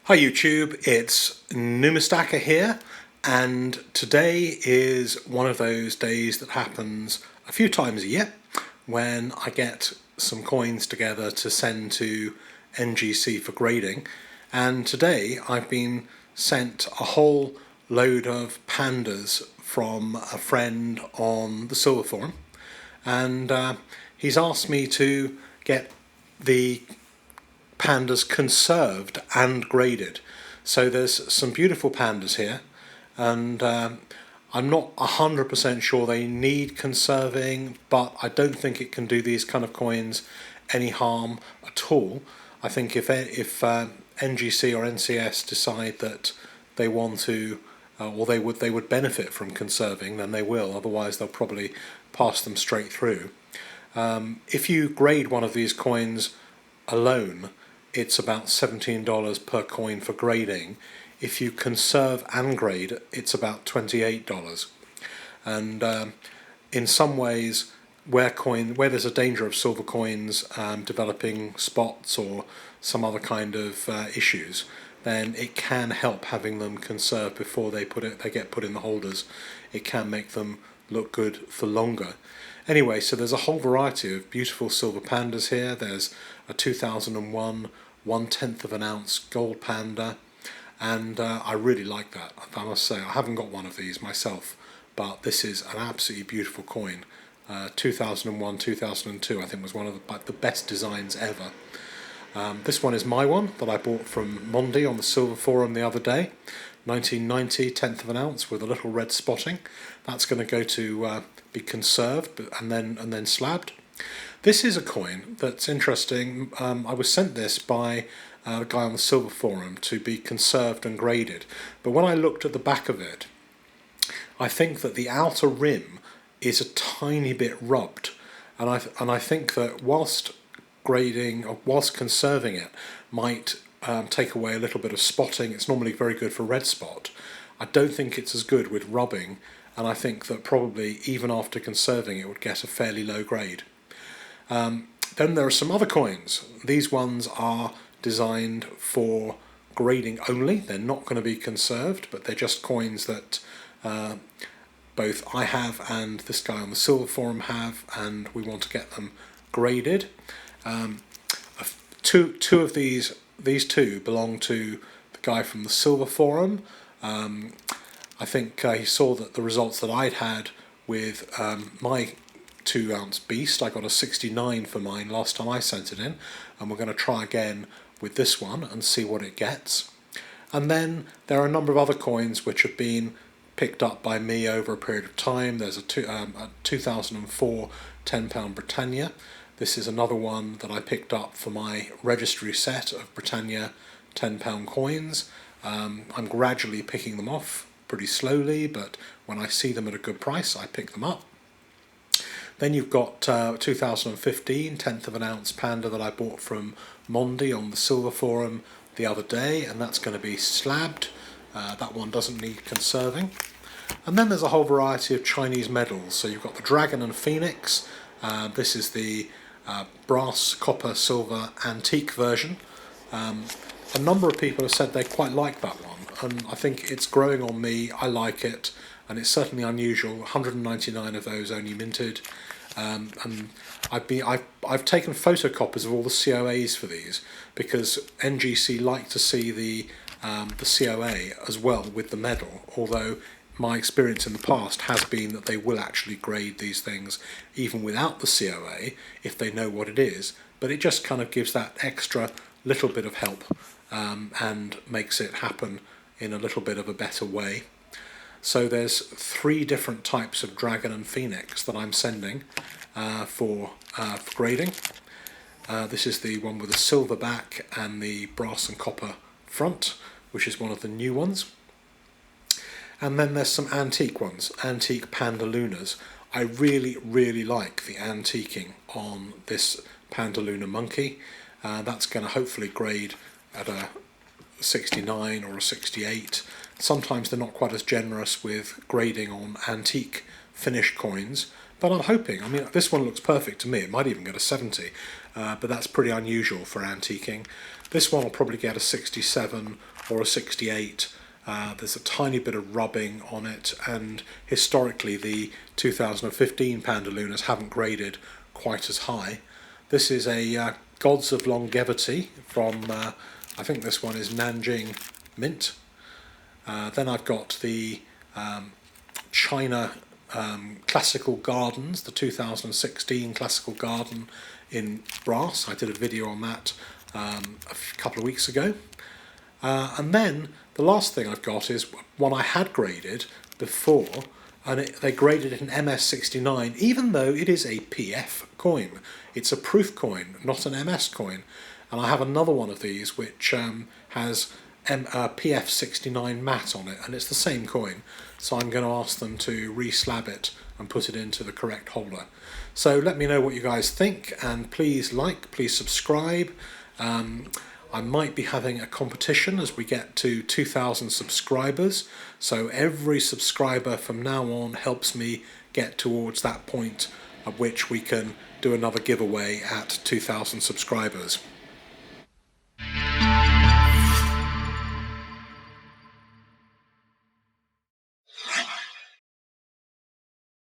Hi YouTube, it's Numistaka here, and today is one of those days that happens a few times a year when I get some coins together to send to NGC for grading. And today I've been sent a whole load of pandas from a friend on the Silver Forum, and he's asked me to get the pandas conserved and graded. So there's some beautiful pandas here, and I'm not 100% sure they need conserving, but I don't think it can do these kind of coins any harm at all. I think if NGC or NCS decide that they want to, or they would benefit from conserving, then they will. Otherwise, they'll probably pass them straight through. If you grade one of these coins alone, it's about $17 per coin for grading. If you conserve and grade, it's about $28. And in some ways, where there's a danger of silver coins developing spots or some other kind of issues, then it can help having them conserved before they get put in the holders. It can make them look good for longer. Anyway, so there's a whole variety of beautiful silver pandas here. There's a 2001 1/10 of an ounce gold panda, and I really like that. I must say, I haven't got one of these myself, but this is an absolutely beautiful coin. 2001, 2002 I think was one of the best designs ever. This one is my one that I bought from Mondi on the Silver Forum the other day. 1990, 1/10 of an ounce with a little red spotting. That's going to go to be conserved and then slabbed. This is a coin that's interesting. I was sent this by a guy on the Silver Forum to be conserved and graded, but when I looked at the back of it, I think that the outer rim is a tiny bit rubbed, and I think that whilst grading or whilst conserving it might take away a little bit of spotting. It's normally very good for red spot. I don't think it's as good with rubbing, and I think that probably even after conserving it would get a fairly low grade. Then there are some other coins. These ones are designed for grading only. They're not going to be conserved, but they're just coins that both I have and this guy on the Silver Forum have, and we want to get them graded. Two of these two belong to the guy from the Silver Forum. I think he saw that the results that I'd had with my 2-ounce beast. I got a 69 for mine last time I sent it in, and we're going to try again with this one and see what it gets. And then there are a number of other coins which have been picked up by me over a period of time. There's a 2004 £10 Britannia. This is another one that I picked up for my registry set of Britannia £10 coins. I'm gradually picking them off pretty slowly, but when I see them at a good price, I pick them up. Then you've got 2015 1/10 of an ounce panda that I bought from Mondi on the Silver Forum the other day, and that's going to be slabbed. That one doesn't need conserving. And then there's a whole variety of Chinese medals. So you've got the Dragon and Phoenix. This is the brass, copper, silver antique version. A number of people have said they quite like that one, and I think it's growing on me. I like it, and it's certainly unusual. 199 of those only minted, and I've taken photocopies of all the COAs for these because NGC like to see the COA as well with the medal, although my experience in the past has been that they will actually grade these things even without the COA if they know what it is, but it just kind of gives that extra little bit of help and makes it happen in a little bit of a better way. So there's 3 different types of Dragon and Phoenix that I'm sending for grading. This is the one with the silver back and the brass and copper front, which is one of the new ones. And then there's some antique ones, antique Panda Lunas. I really, really like the antiquing on this Panda Luna monkey. That's going to hopefully grade at a 69 or a 68. Sometimes they're not quite as generous with grading on antique finished coins, but I'm hoping. I mean, this one looks perfect to me. It might even get a 70, but that's pretty unusual for antiquing. This one will probably get a 67 or a 68. There's a tiny bit of rubbing on it, and historically the 2015 Panda Lunas haven't graded quite as high. This is a Gods of Longevity from, I think this one is Nanjing Mint. Then I've got the China Classical Gardens, the 2016 Classical Garden in brass. I did a video on that a couple of weeks ago. And then the last thing I've got is one I had graded before, and they graded it in MS69, even though it is a PF coin. It's a proof coin, not an MS coin. And I have another one of these which has PF69 matte on it, and it's the same coin. So I'm going to ask them to re-slab it and put it into the correct holder. So let me know what you guys think, and please like, please subscribe. I might be having a competition as we get to 2,000 subscribers, so every subscriber from now on helps me get towards that point at which we can do another giveaway at 2,000 subscribers.